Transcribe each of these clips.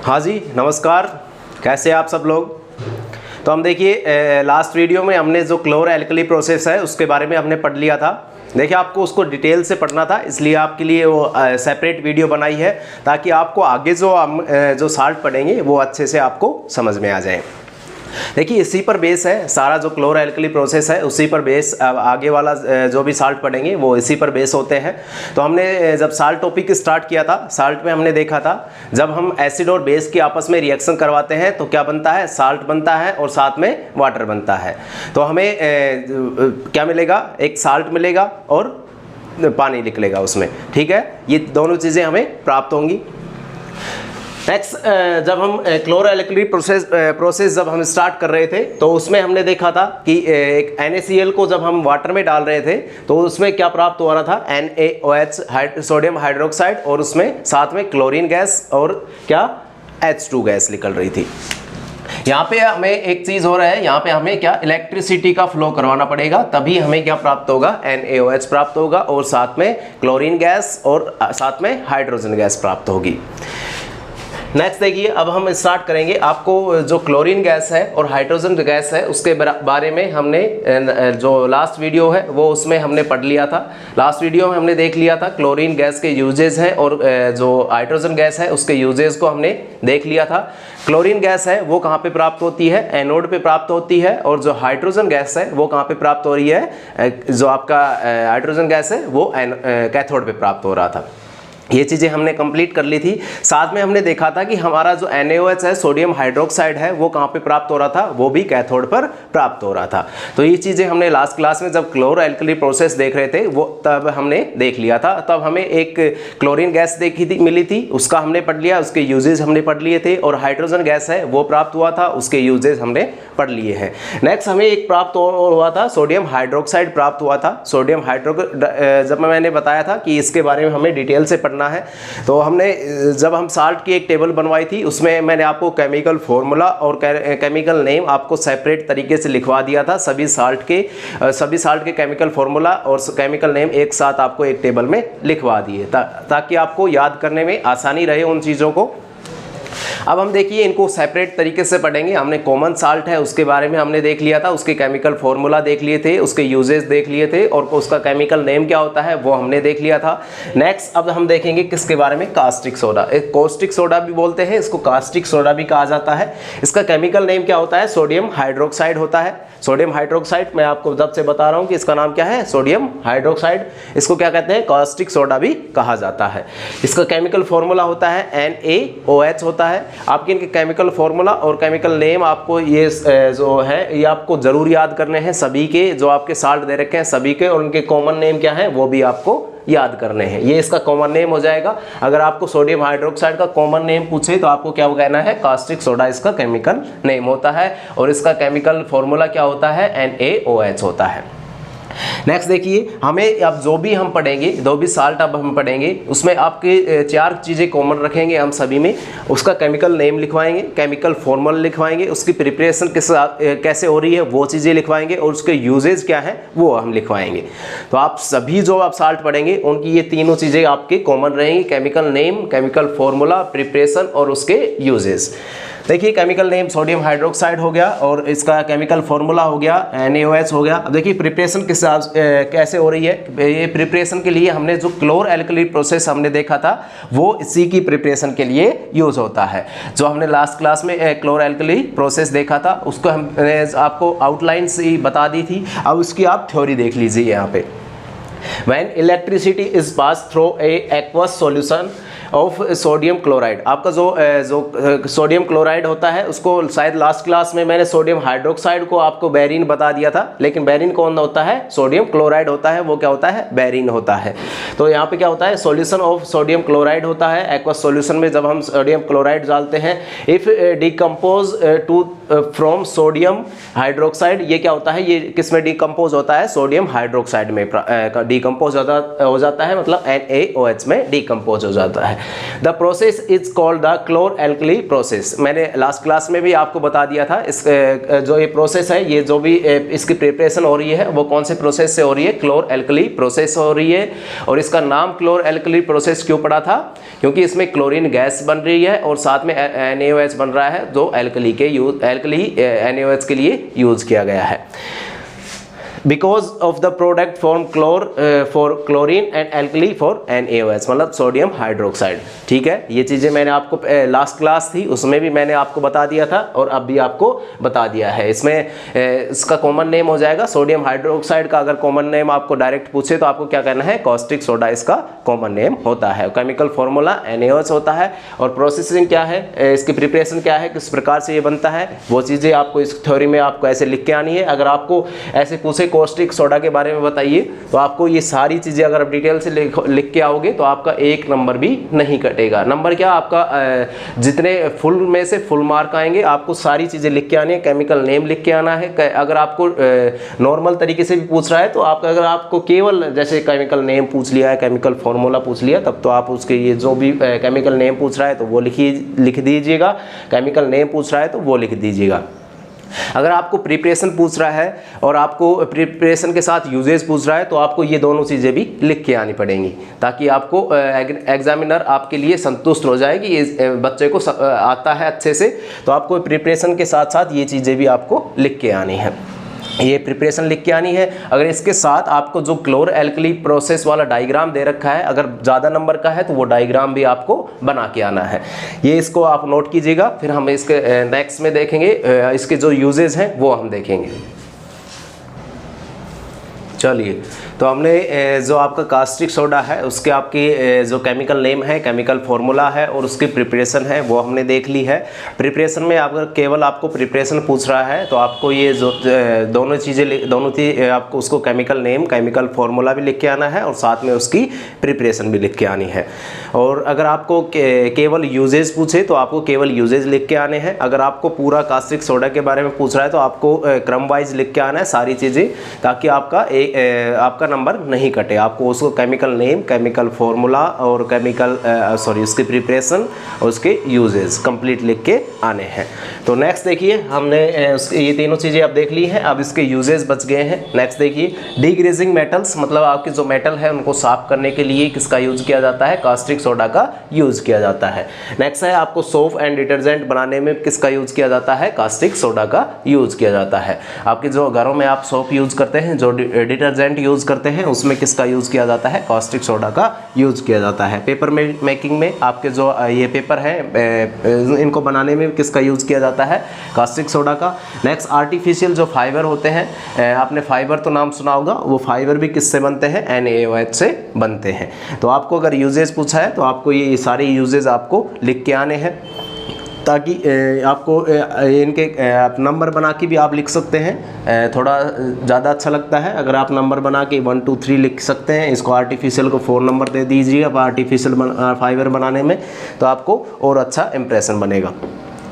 हाँ जी नमस्कार, कैसे आप सब लोग। तो हम देखिए लास्ट वीडियो में हमने जो क्लोरो एल्कली प्रोसेस है उसके बारे में हमने पढ़ लिया था। देखिए आपको उसको डिटेल से पढ़ना था, इसलिए आपके लिए वो सेपरेट वीडियो बनाई है ताकि आपको आगे जो साल्ट पढ़ेंगे वो अच्छे से आपको समझ में आ जाए। देखिए इसी पर बेस है सारा जो क्लोरो एल्कली प्रोसेस है, उसी पर बेस आगे वाला जो भी साल्ट पढ़ेंगे वो इसी पर बेस होते हैं। तो हमने जब साल्ट टॉपिक स्टार्ट किया था, साल्ट में हमने देखा था जब हम एसिड और बेस की आपस में रिएक्शन करवाते हैं तो क्या बनता है, साल्ट बनता है और साथ में वाटर बनता है। तो हमें क्या मिलेगा, एक साल्ट मिलेगा और पानी निकलेगा उसमें, ठीक है। ये दोनों चीज़ें हमें प्राप्त होंगी। नेक्स्ट जब हम क्लोरो एल्कली प्रोसेस जब हम स्टार्ट कर रहे थे तो उसमें हमने देखा था कि एक NaCl को जब हम वाटर में डाल रहे थे तो उसमें क्या प्राप्त हो रहा था, NaOH सोडियम हाइड्रोक्साइड, और उसमें साथ में क्लोरीन गैस और क्या H2 गैस निकल रही थी। यहाँ पे हमें एक चीज हो रहा है, यहाँ पे हमें क्या इलेक्ट्रिसिटी का फ्लो करवाना पड़ेगा, तभी हमें क्या प्राप्त होगा, NaOH प्राप्त होगा और साथ में क्लोरीन गैस और साथ में हाइड्रोजन गैस प्राप्त होगी। नेक्स्ट देखिए अब हम स्टार्ट करेंगे। आपको जो क्लोरीन गैस है और हाइड्रोजन गैस है उसके बारे में हमने जो लास्ट वीडियो है वो उसमें हमने पढ़ लिया था। लास्ट वीडियो में हमने देख लिया था क्लोरीन गैस के यूजेज हैं और जो हाइड्रोजन गैस है उसके यूजेज को हमने देख लिया था। क्लोरीन गैस है वो कहाँ पे प्राप्त होती है, एनोड पे प्राप्त होती है, और जो हाइड्रोजन गैस है वो कहाँ पे प्राप्त हो रही है, जो आपका हाइड्रोजन गैस है वो कैथोड पे प्राप्त हो रहा था। ये चीज़ें हमने कंप्लीट कर ली थी। साथ में हमने देखा था कि हमारा जो NaOH है सोडियम हाइड्रोक्साइड है वो कहाँ पे प्राप्त हो रहा था, वो भी कैथोड पर प्राप्त हो रहा था। तो ये चीज़ें हमने लास्ट क्लास में जब क्लोरो एल्कली प्रोसेस देख रहे थे वो तब हमने देख लिया था। तब हमें एक क्लोरीन गैस मिली थी, उसका हमने पढ़ लिया, उसके यूजेज हमने पढ़ लिए थे, और हाइड्रोजन गैस है वो प्राप्त हुआ था, उसके यूजेज हमने पढ़ लिए हैं। नेक्स्ट हमें एक प्राप्त हुआ था, सोडियम हाइड्रोक्साइड प्राप्त हुआ था। सोडियम जब मैंने बताया था कि इसके बारे में हमें डिटेल से पढ़ना है, तो हमने जब हम साल्ट की एक टेबल बनवाई थी उसमें मैंने आपको केमिकल फॉर्मूला और केमिकल नेम आपको सेपरेट तरीके से लिखवा दिया था। सभी साल्ट के केमिकल फॉर्मूला और केमिकल नेम एक साथ आपको एक टेबल में लिखवा दिए ताकि आपको याद करने में आसानी रहे उन चीज़ों को। अब हम देखिए इनको सेपरेट तरीके से पढ़ेंगे। हमने कॉमन साल्ट है उसके बारे में हमने देख लिया था, उसके केमिकल फॉर्मूला देख लिए थे, उसके यूजेस देख लिए थे, और उसका केमिकल नेम क्या होता है वो हमने देख लिया था। नेक्स्ट अब हम देखेंगे किसके बारे में, कास्टिक सोडा। एक कॉस्टिक सोडा भी बोलते हैं, इसको कास्टिक सोडा भी कहा जाता है। इसका केमिकल नेम क्या होता है, सोडियम हाइड्रोक्साइड होता है। सोडियम हाइड्रोक्साइड मैं आपको जब से बता रहा हूँ कि इसका नाम क्या है, सोडियम हाइड्रोक्साइड। इसको क्या कहते हैं, कास्टिक सोडा भी कहा जाता है। इसका केमिकल फॉर्मूला होता है NaOH होता है। आपके इनके केमिकल फॉर्मूला और केमिकल नेम आपको ये जो है ये आपको जरूर याद करने हैं। सभी के जो आपके साल्ट दे रखे हैं सभी के, और उनके कॉमन नेम क्या है वो भी आपको याद करने हैं। ये इसका कॉमन नेम हो जाएगा। अगर आपको सोडियम हाइड्रोक्साइड का कॉमन नेम पूछे तो आपको क्या कहना है, कास्टिक सोडा इसका केमिकल नेम होता है, और इसका केमिकल फॉर्मूला क्या होता है, NaOH होता है। नेक्स्ट देखिए हमें अब जो भी हम पढ़ेंगे, जो भी साल्ट अब हम पढ़ेंगे उसमें आपके 4 चीज़ें कॉमन रखेंगे हम सभी में। उसका केमिकल नेम लिखवाएंगे, केमिकल फॉर्मूला लिखवाएंगे, उसकी प्रिपरेशन कैसे हो रही है वो चीज़ें लिखवाएंगे, और उसके यूजेज क्या है वो हम लिखवाएंगे। तो आप सभी जो आप साल्ट पढ़ेंगे उनकी ये तीनों चीज़ें आपकी कॉमन रहेंगी, chemical name, chemical formula, preparation और उसके यूजेज। देखिए केमिकल नेम सोडियम हाइड्रोक्साइड हो गया और इसका केमिकल फॉर्मूला हो गया NaOH हो गया। अब देखिए प्रिपरेशन कैसे हो रही है। ये प्रिपरेशन के लिए हमने जो क्लोरो एल्कली प्रोसेस हमने देखा था वो इसी की प्रिपरेशन के लिए यूज होता है। जो हमने लास्ट क्लास में क्लोरो एल्कली प्रोसेस देखा था उसको हमने आपको आउटलाइन से ही बता दी थी। अब उसकी आप थ्योरी देख लीजिए यहाँ पे। When electricity is passed through a aqueous solution of sodium chloride, आपका जो सोडियम क्लोराइड होता है उसको शायद लास्ट क्लास में मैंने सोडियम हाइड्रोक्साइड को आपको बेरिन बता दिया था, लेकिन बेरिन कौन होता है, सोडियम क्लोराइड होता है। वो क्या होता है, बेरिन होता है। तो यहाँ पे क्या होता है, सॉल्यूशन ऑफ सोडियम क्लोराइड होता है। एक्वस सॉल्यूशन में जब हम सोडियम क्लोराइड डालते हैं, if decompose to from sodium hydroxide, ये क्या होता है, ये किस में डिकम्पोज होता है, सोडियम हाइड्रोक्साइड में डिकम्पोज हो जाता है, मतलब NaOH में डिकम्पोज हो जाता है। The process is called the chlor alkali process. मैंने लास्ट क्लास में भी आपको बता दिया था, इस जो ये प्रोसेस है, ये जो भी इसकी प्रिपरेशन हो रही है वो कौन से प्रोसेस से हो रही है, क्लोर एल्कली प्रोसेस हो रही है। और इसका नाम क्लोर एल्कली प्रोसेस क्यों पड़ा था, क्योंकि इसमें क्लोरीन गैस बन रही है और साथ में NaOH बन रहा है, जो एल्कली NaOH के लिए यूज किया गया है। Because of the product form chlor for chlorine and alkali for NaOH, मतलब सोडियम हाइड्रोक्साइड। ठीक है, ये चीज़ें मैंने आपको लास्ट क्लास थी उसमें भी मैंने आपको बता दिया था और अब भी आपको बता दिया है। इसमें इसका कॉमन नेम हो जाएगा सोडियम हाइड्रोक्साइड का। अगर कॉमन नेम आपको डायरेक्ट पूछे तो आपको क्या करना है, कॉस्टिक सोडा इसका कॉमन नेम होता है। केमिकल फॉर्मूला NaOH होता है। और प्रोसेसिंग क्या है, इसकी प्रिपरेशन क्या है, किस प्रकार से ये बनता है, वो चीज़ें आपको इस थ्योरी में आपको ऐसे लिख के आनी है। अगर आपको ऐसे पूछे कॉस्टिक सोडा के बारे में बताइए तो आपको ये सारी चीज़ें अगर आप डिटेल से लिख के आओगे तो आपका एक नंबर भी नहीं कटेगा। नंबर क्या, आपका जितने फुल में से फुल मार्क आएंगे, आपको सारी चीज़ें लिख के आनी है, केमिकल नेम लिख के आना है। अगर आपको नॉर्मल तरीके से भी पूछ रहा है तो आप, अगर आपको केवल जैसे केमिकल नेम पूछ लिया है, केमिकल फॉर्मूला पूछ लिया, तब तो आप उसके ये जो भी केमिकल नेम पूछ रहा है तो वो लिख दीजिएगा, केमिकल नेम पूछ रहा है तो वो लिख दीजिएगा। अगर आपको प्रिपरेशन पूछ रहा है और आपको प्रिपरेशन के साथ यूजेज पूछ रहा है तो आपको ये दोनों चीज़ें भी लिख के आनी पड़ेंगी, ताकि आपको एग्जामिनर आपके लिए संतुष्ट हो जाए कि ये बच्चे को आता है अच्छे से। तो आपको प्रिपरेशन के साथ साथ ये चीज़ें भी आपको लिख के आनी है, ये प्रिपरेशन लिख के आनी है। अगर इसके साथ आपको जो क्लोर एल्कली प्रोसेस वाला डायग्राम दे रखा है, अगर ज़्यादा नंबर का है तो वो डायग्राम भी आपको बना के आना है। ये इसको आप नोट कीजिएगा, फिर हम इसके नेक्स्ट में देखेंगे इसके जो यूजेज हैं वो हम देखेंगे। चलिए, तो हमने जो आपका कास्टिक सोडा है उसके आपकी जो केमिकल नेम है, केमिकल फार्मूला है और उसकी प्रिपरेशन है वो हमने देख ली है। प्रिपरेशन में अगर केवल आपको प्रिपरेशन पूछ रहा है तो आपको ये जो दोनों चीज़ें आपको उसको केमिकल नेम, केमिकल फार्मूला भी लिख के आना है और साथ में उसकी प्रिपरेशन भी लिख के आनी है। और अगर आपको केवल यूजेज पूछे तो आपको केवल यूजेज लिख के आने हैं। अगर आपको पूरा कास्टिक सोडा के बारे में पूछ रहा है तो आपको क्रम वाइज लिख के आना है सारी चीज़ें, ताकि आपका नंबर नहीं कटे। आपको उसको केमिकल नेम, केमिकल फार्मूला और उसकी प्रिपरेशन और उसके यूजेस कंप्लीट लिख के आने हैं। तो नेक्स्ट देखिए, हमने ये तीनों चीज़ें अब देख ली हैं, अब इसके यूजेस बच गए हैं। नेक्स्ट देखिए, डिग्रीजिंग मेटल्स, मतलब आपके जो मेटल है उनको साफ करने के लिए किसका यूज किया जाता है, कास्टिक सोडा का यूज किया जाता है। नेक्स्ट है आपको सोप एंड डिटर्जेंट बनाने में किसका यूज किया जाता है, कास्टिक सोडा का यूज किया जाता है। आपके जो घरों में आप सोप यूज करते हैं, जो डिटर्जेंट यूज करते हैं, उसमें किसका यूज किया जाता है, कास्टिक सोडा का यूज किया जाता है। पेपर मेकिंग में आपके जो ये पेपर है इनको बनाने में किसका यूज किया जाता है, कास्टिक सोडा का। नेक्स्ट, आर्टिफिशियल जो फाइबर होते हैं, आपने फाइबर तो नाम सुना होगा, वो फाइबर भी किससे बनते हैं, NaOH से बनते हैं। तो आपको अगर यूजेज पूछा है तो आपको ये सारे यूजेज आपको लिख के आने हैं, ताकि आपको इनके नंबर बना के भी आप लिख सकते हैं। थोड़ा ज़्यादा अच्छा लगता है अगर आप नंबर बना के 1 2 3 लिख सकते हैं। इसको आर्टिफिशियल को 4 नंबर दे दीजिए अब आर्टिफिशियल फाइबर बनाने में, तो आपको और अच्छा इंप्रेशन बनेगा।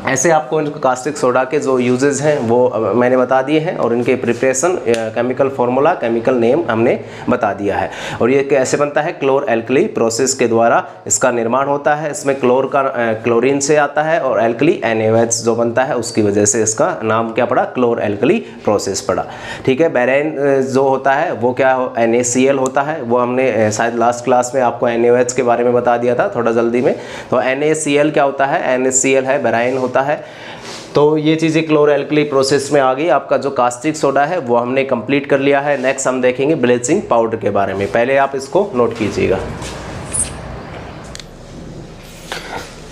ऐसे आपको इनको कास्टिक सोडा के जो यूजेस हैं वो मैंने बता दिए हैं और इनके preparation, chemical formula, chemical name हमने बता दिया है। और ये कैसे बनता है, क्लोर एल्कली प्रोसेस के द्वारा इसका निर्माण होता है। इसमें क्लोर का क्लोरीन से आता है और एल्कली NaOH जो बनता है उसकी वजह से इसका नाम क्या पड़ा, क्लोर एल्कली प्रोसेस पड़ा। ठीक है, बेरेन जो होता है वो क्या NaCl होता है, वो हमने शायद लास्ट क्लास में आपको NaOH के बारे में बता दिया था थोड़ा जल्दी में। तो NaCl क्या होता है, NaCl है बेराइन होता है। तो ये चीज़ें क्लोर एल्कली प्रोसेस में आ गई। आपका जो कास्टिक सोडा है वो हमने कंप्लीट कर लिया है। नेक्स्ट हम देखेंगे ब्लीचिंग पाउडर के बारे में, पहले आप इसको नोट कीजिएगा।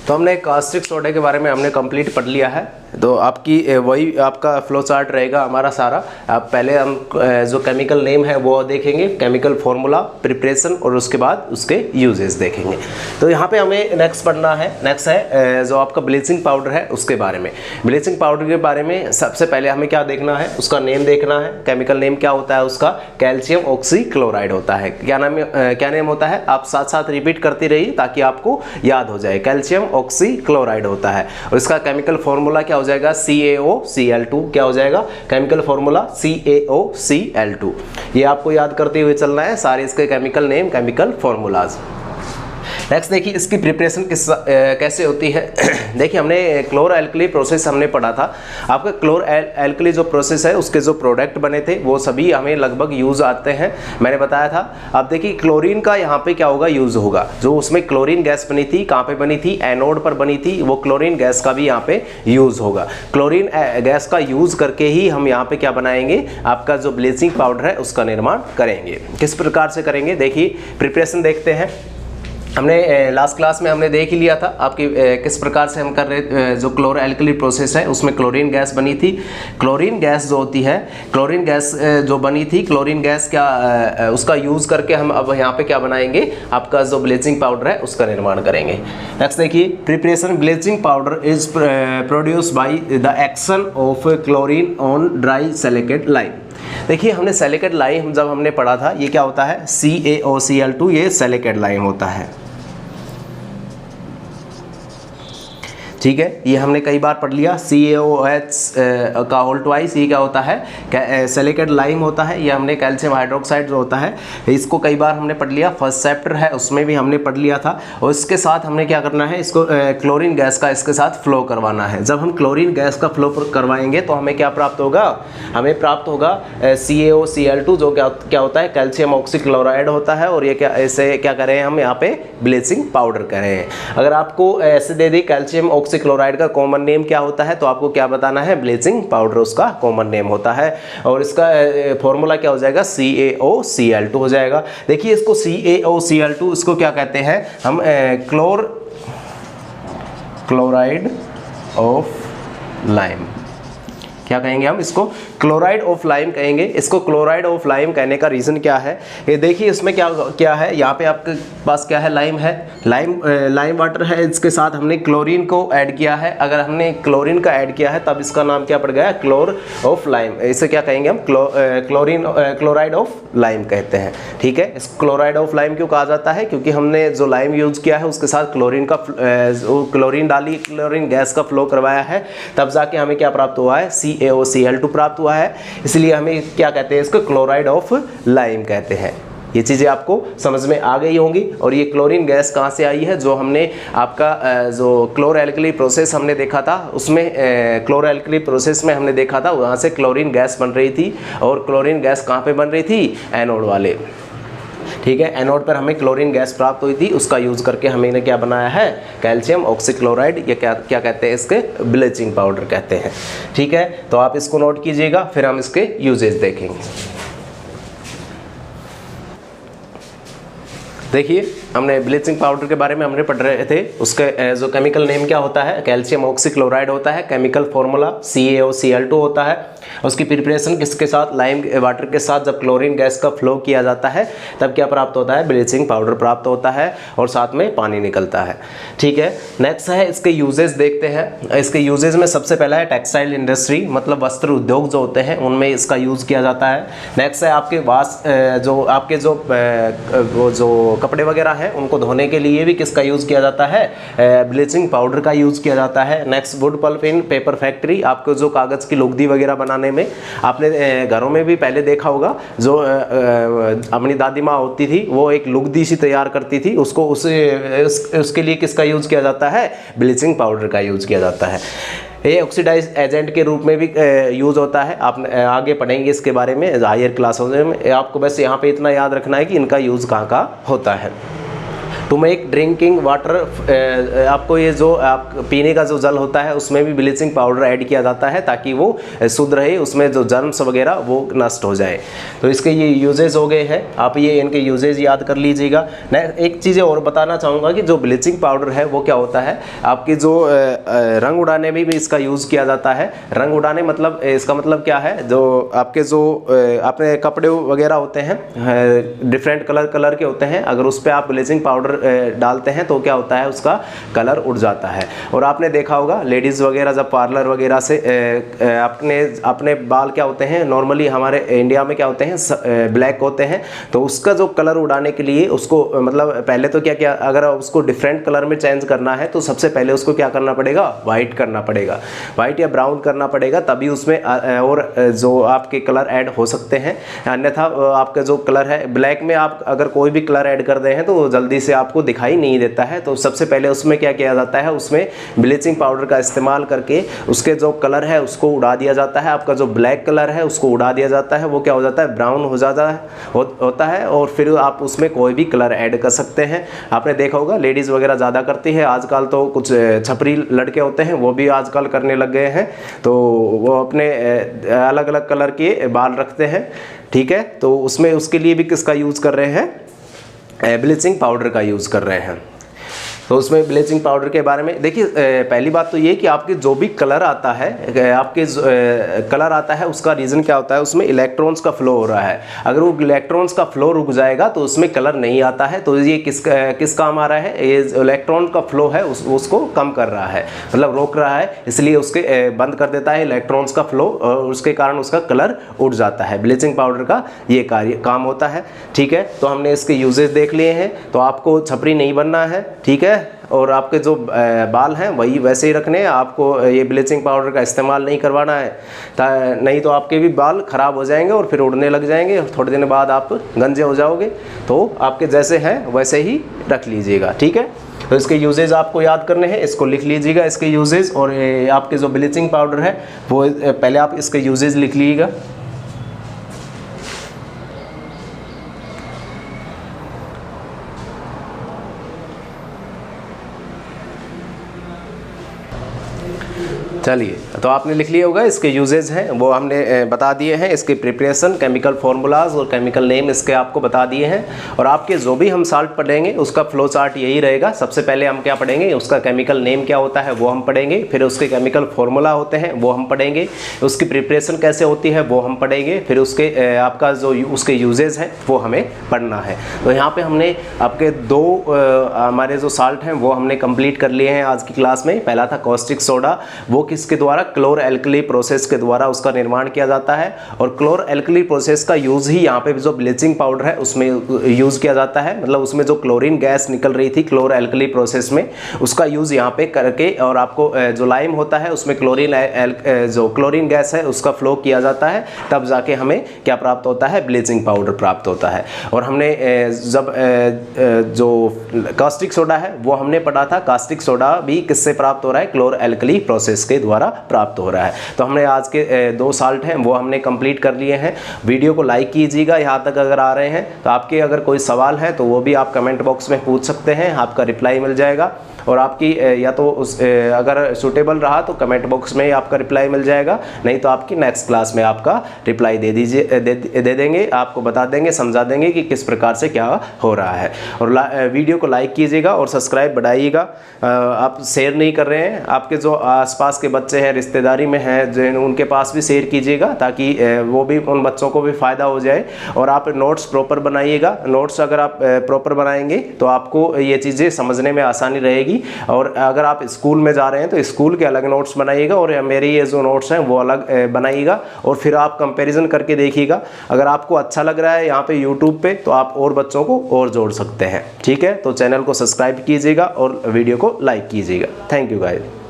तो हमने कास्टिक सोडा के बारे में हमने कंप्लीट पढ़ लिया है। तो आपकी वही आपका फ्लो चार्ट रहेगा हमारा सारा। आप पहले हम जो केमिकल नेम है वो देखेंगे, केमिकल फार्मूला, प्रिपरेशन और उसके बाद उसके यूजेस देखेंगे। तो यहाँ पे हमें नेक्स्ट पढ़ना है, नेक्स्ट है जो आपका ब्लीचिंग पाउडर है उसके बारे में। ब्लीचिंग पाउडर के बारे में सबसे पहले हमें क्या देखना है, उसका नेम देखना है। केमिकल नेम क्या होता है उसका, कैल्शियम ऑक्सीक्लोराइड होता है। क्या नेम होता है, आप साथ साथ रिपीट करती रहिए ताकि आपको याद हो जाए। कैल्शियम ऑक्सीक्लोराइड होता है और इसका केमिकल फार्मूला क्या हो जाएगा CaOCl2, क्या हो जाएगा केमिकल फॉर्मूला CaOCl2। ये आपको याद करते हुए चलना है सारे इसके chemical name, chemical formulas. Next देखिए इसकी प्रिपरेशन कैसे होती है। देखिए हमने क्लोर एल्कली प्रोसेस हमने पढ़ा था। आपका क्लोर एल्कली जो प्रोसेस है उसके जो प्रोडक्ट बने थे वो सभी हमें लगभग यूज आते हैं, मैंने बताया था। अब देखिए क्लोरीन का यहाँ पे क्या होगा, यूज होगा। जो उसमें क्लोरीन गैस बनी थी, कहाँ पे बनी थी, एनोड पर बनी थी, वो क्लोरीन गैस का भी यहाँ पे यूज होगा। क्लोरीन गैस का यूज करके ही हम यहाँ पे क्या बनाएंगे, आपका जो ब्लीचिंग पाउडर है उसका निर्माण करेंगे। किस प्रकार से करेंगे, देखिए प्रिपरेशन देखते हैं। हमने लास्ट क्लास में हमने देख ही लिया था आपकी किस प्रकार से हम कर रहे, जो क्लोरो एल्कली प्रोसेस है उसमें क्लोरीन गैस बनी थी। क्लोरीन गैस जो होती है, क्लोरीन गैस जो बनी थी, क्लोरीन गैस क्या उसका यूज़ करके हम अब यहाँ पे क्या बनाएंगे, आपका जो ब्लीचिंग पाउडर है उसका निर्माण करेंगे। नेक्स्ट देखिए preparation bleaching powder is produce by the action of chlorine on dry silicate lime. देखिए हमने सिलिकेट लाइम जब हमने पढ़ा था, ये क्या होता है CaOCl2, ये सिलिकेट लाइम होता है, ठीक है। ये हमने कई बार पढ़ लिया, CaOH का होल ट्वाइस, ये क्या होता है सिलिकेट लाइम होता है। ये हमने कैल्शियम हाइड्रोक्साइड जो होता है इसको कई बार हमने पढ़ लिया, फर्स्ट चैप्टर है उसमें भी हमने पढ़ लिया था। और इसके साथ हमने क्या करना है, इसको क्लोरीन गैस का इसके साथ फ्लो करवाना है। जब हम क्लोरीन गैस का फ्लो करवाएंगे तो हमें क्या प्राप्त होगा, हमें प्राप्त होगा CaOCl2 जो क्या होता है कैल्शियम ऑक्सीक्लोराइड होता है। और ये क्या, ऐसे क्या करें हम यहाँ पे ब्लीचिंग पाउडर करें। अगर आपको ऐसे दे दी कैल्शियम क्लोराइड का कॉमन नेम क्या होता है, तो आपको क्या बताना है, ब्लीचिंग पाउडर उसका कॉमन नेम होता है। और इसका फॉर्मूला क्या हो जाएगा, CaOCl2 हो जाएगा। देखिए इसको CaOCl2 इसको क्या कहते हैं हम, क्लोराइड ऑफ लाइम, क्या कहेंगे हम इसको, क्लोराइड ऑफ लाइम कहेंगे। इसको क्लोराइड ऑफ लाइम कहने का रीज़न क्या है, ये देखिए इसमें क्या है, यहाँ पे आपके पास क्या है, लाइम है, लाइम वाटर है, इसके साथ हमने क्लोरीन को ऐड किया है। अगर हमने क्लोरीन का ऐड किया है तब इसका नाम क्या पड़ गया, क्लोर ऑफ लाइम। इसे क्या कहेंगे हम, क्लोराइड ऑफ लाइम कहते हैं, ठीक है। इस क्लोराइड ऑफ लाइम क्यों कहा जाता है, क्योंकि हमने जो लाइम यूज़ किया है उसके साथ क्लोरीन डाली, क्लोरीन गैस का फ्लो करवाया है, तब जाके हमें क्या प्राप्त हुआ है, CaOCl2 प्राप्त हुआ है। इसलिए हमें क्या कहते हैं, इसको क्लोराइड ऑफ लाइम कहते हैं। ये चीज़ें आपको समझ में आ गई होंगी। और ये क्लोरीन गैस कहाँ से आई है, जो हमने आपका जो क्लोरो एल्कली प्रोसेस हमने देखा था उसमें, क्लोरो एल्कली प्रोसेस में हमने देखा था वहाँ से क्लोरीन गैस बन रही थी। और क्लोरीन गैस कहाँ पे बन रही थी, एनोड वाले, ठीक है। एनोड पर हमें क्लोरीन गैस प्राप्त हुई थी, उसका यूज़ करके हमने क्या बनाया है, कैल्शियम ऑक्सीक्लोराइड, ये क्या कहते हैं, इसके ब्लीचिंग पाउडर कहते हैं, ठीक है। तो आप इसको नोट कीजिएगा, फिर हम इसके यूजेज देखेंगे। देखिए हमने ब्लीचिंग पाउडर के बारे में हमने पढ़ रहे थे, उसके जो केमिकल नेम क्या होता है, कैल्शियम ऑक्सीक्लोराइड होता है, केमिकल फॉर्मूला CaOCl2 होता है। उसकी प्रिपरेशन किसके साथ, लाइम वाटर के साथ जब क्लोरीन गैस का फ्लो किया जाता है तब क्या प्राप्त होता है, ब्लीचिंग पाउडर प्राप्त होता है और साथ में पानी निकलता है, ठीक है। नेक्स्ट है इसके यूजेज देखते हैं। इसके यूजेज में सबसे पहला है टेक्सटाइल इंडस्ट्री, मतलब वस्त्र उद्योग जो होते हैं उनमें इसका यूज़ किया जाता है। नेक्स्ट है आपके आपके जो कपड़े वगैरह हैं उनको धोने के लिए भी किसका यूज़ किया जाता है, ब्लीचिंग पाउडर का यूज़ किया जाता है। नेक्स्ट वुड पल्प इन पेपर फैक्ट्री, आपको जो कागज़ की लुगदी वगैरह बनाने में, आपने घरों में भी पहले देखा होगा, जो अपनी दादी माँ होती थी वो एक लुगदी सी तैयार करती थी, उसको उसके लिए किसका यूज़ किया जाता है, ब्लीचिंग पाउडर का यूज़ किया जाता है। ये ऑक्सीडाइज एजेंट के रूप में भी यूज़ होता है। आप आगे पढ़ेंगे इसके बारे में हायर क्लासों में। आपको बस यहाँ पे इतना याद रखना है कि इनका यूज़ कहाँ कहाँ होता है। टू मेक ड्रिंकिंग वाटर, आपको ये जो आप पीने का जो जल होता है उसमें भी ब्लीचिंग पाउडर ऐड किया जाता है ताकि वो शुद्ध रहे, उसमें जो जर्म्स वगैरह वो नष्ट हो जाए। तो इसके ये यूजेज हो गए हैं, आप ये इनके यूजेज याद कर लीजिएगा। मैं एक चीज़ और बताना चाहूँगा कि जो ब्लीचिंग पाउडर है वो क्या होता है, आपकी जो रंग उड़ाने में भी इसका यूज़ किया जाता है। रंग उड़ाने मतलब इसका मतलब क्या है, जो आपके जो अपने कपड़े वगैरह होते हैं डिफरेंट कलर के होते हैं, अगर उस पर आप ब्लीचिंग पाउडर पाउडर डालते हैं तो क्या होता है, उसका कलर उड़ जाता है। और आपने देखा होगा लेडीज़ वगैरह जब पार्लर वगैरह से अपने बाल क्या होते हैं, नॉर्मली हमारे इंडिया में क्या होते हैं, ब्लैक होते हैं, तो उसका जो कलर उड़ाने के लिए उसको मतलब पहले तो क्या क्या अगर उसको डिफरेंट कलर में चेंज करना है तो सबसे पहले उसको क्या करना पड़ेगा, वाइट करना पड़ेगा, वाइट या ब्राउन करना पड़ेगा, तभी उसमें और जो आपके कलर ऐड हो सकते हैं। अन्यथा आपका जो कलर है ब्लैक में आप अगर कोई भी कलर ऐड कर दे हैं तो जल्दी से आपको दिखाई नहीं देता है। तो सबसे पहले उसमें क्या किया जाता है, उसमें ब्लीचिंग पाउडर का इस्तेमाल करके उसके जो कलर है उसको उड़ा दिया जाता है। आपका जो ब्लैक कलर है उसको उड़ा दिया जाता है, वो क्या हो जाता है, ब्राउन हो जाता है होता है, और फिर आप उसमें कोई भी कलर ऐड कर सकते हैं। आपने देखा होगा लेडीज़ वगैरह ज़्यादा करती है, आजकल तो कुछ छपरी लड़के होते हैं वो भी आजकल करने लग गए हैं, तो वो अपने अलग अलग कलर के बाल रखते हैं, ठीक है। तो उसमें उसके लिए भी किसका यूज़ कर रहे हैं, ब्लीचिंग पाउडर का यूज़ कर रहे हैं। तो उसमें ब्लीचिंग पाउडर के बारे में देखिए, पहली बात तो ये कि आपके जो भी कलर आता है, आपके कलर आता है उसका रीज़न क्या होता है, उसमें इलेक्ट्रॉन्स का फ्लो हो रहा है। अगर वो इलेक्ट्रॉन्स का फ्लो रुक जाएगा तो उसमें कलर नहीं आता है। तो ये किस काम आ रहा है, ये इलेक्ट्रॉन का फ्लो है उसको कम कर रहा है, मतलब रोक रहा है, इसलिए उसके बंद कर देता है इलेक्ट्रॉन्स का फ्लो, और उसके कारण उसका कलर उड़ जाता है। ब्लीचिंग पाउडर का ये काम होता है, ठीक है। तो हमने इसके यूजेस देख लिए हैं, तो आपको छपरी नहीं बनना है, ठीक है, और आपके जो बाल हैं वही वैसे ही रखने हैं, आपको ये ब्लीचिंग पाउडर का इस्तेमाल नहीं करवाना है, नहीं तो आपके भी बाल ख़राब हो जाएंगे और फिर उड़ने लग जाएंगे, और थोड़े दिन बाद आप गंजे हो जाओगे। तो आपके जैसे हैं वैसे ही रख लीजिएगा, ठीक है। तो इसके यूजेज आपको याद करने हैं, इसको लिख लीजिएगा इसके यूजेज, और आपके जो ब्लीचिंग पाउडर है वो पहले आप इसके यूजेज लिख लीजिएगा। चलिए, तो आपने लिख लिया होगा, इसके यूजेज हैं वो हमने बता दिए हैं, इसके प्रिपरेशन, केमिकल फार्मूलाज और केमिकल नेम इसके आपको बता दिए हैं। और आपके जो भी हम साल्ट पढ़ेंगे उसका फ्लो चार्ट यही रहेगा। सबसे पहले हम क्या पढ़ेंगे, उसका केमिकल नेम क्या होता है वो हम पढ़ेंगे, फिर उसके केमिकल फार्मूला होते हैं वो हम पढ़ेंगे, उसकी प्रिपरेशन कैसे होती है वो हम पढ़ेंगे, फिर उसके आपका जो उसके यूजेज हैं वो हमें पढ़ना है। तो यहाँ पर हमने आपके दो हमारे जो साल्ट हैं वो हमने कंप्लीट कर लिए हैं आज की क्लास में। पहला था कॉस्टिक सोडा, वो किसके द्वारा, क्लोर एल्कली प्रोसेस के द्वारा उसका निर्माण किया जाता है, और क्लोर एल्कली प्रोसेस का यूज़ ही यहाँ पे जो ब्लीचिंग पाउडर है उसमें यूज़ किया जाता है। मतलब उसमें जो क्लोरीन गैस निकल रही थी क्लोर एल्कली प्रोसेस में, उसका यूज़ यहाँ पे करके, और आपको जो लाइम होता है उसमें जो क्लोरीन गैस है उसका फ्लो किया जाता है, तब जाके हमें क्या प्राप्त होता है, ब्लीचिंग पाउडर प्राप्त होता है। और हमने जब जो कास्टिक सोडा है वो हमने पढ़ा था, कास्टिक सोडा भी किससे प्राप्त हो रहा है, क्लोर एल्कली प्रोसेस के द्वारा प्राप्त हो रहा है। तो हमने आज के दो साल्ट हैं वो हमने कंप्लीट कर लिए हैं। वीडियो को लाइक कीजिएगा यहाँ तक अगर आ रहे हैं, तो आपके अगर कोई सवाल है तो वो भी आप कमेंट बॉक्स में पूछ सकते हैं, आपका रिप्लाई मिल जाएगा। और आपकी या तो अगर सूटेबल रहा तो कमेंट बॉक्स में ही आपका रिप्लाई मिल जाएगा, नहीं तो आपकी नेक्स्ट क्लास में आपका रिप्लाई दे देंगे, आपको बता देंगे, समझा देंगे कि किस प्रकार से क्या हो रहा है। और वीडियो को लाइक कीजिएगा और सब्सक्राइब बढ़ाइएगा। आप शेयर नहीं कर रहे हैं, आपके जो आसपास के बच्चे हैं, रिश्तेदारी में हैं, उनके पास भी शेयर कीजिएगा, ताकि वो भी, उन बच्चों को भी फ़ायदा हो जाए। और आप नोट्स प्रॉपर बनाइएगा, नोट्स अगर आप प्रॉपर बनाएंगे तो आपको ये चीज़ें समझने में आसानी रहेगी। और अगर आप स्कूल में जा रहे हैं तो स्कूल के अलग नोट्स बनाइएगा, और मेरे ये जो नोट्स हैं वो अलग बनाइएगा, और फिर आप कंपैरिजन करके देखिएगा। अगर आपको अच्छा लग रहा है यहाँ पे यूट्यूब पे, तो आप और बच्चों को और जोड़ सकते हैं, ठीक है। तो चैनल को सब्सक्राइब कीजिएगा और वीडियो को लाइक कीजिएगा। Thank you guys.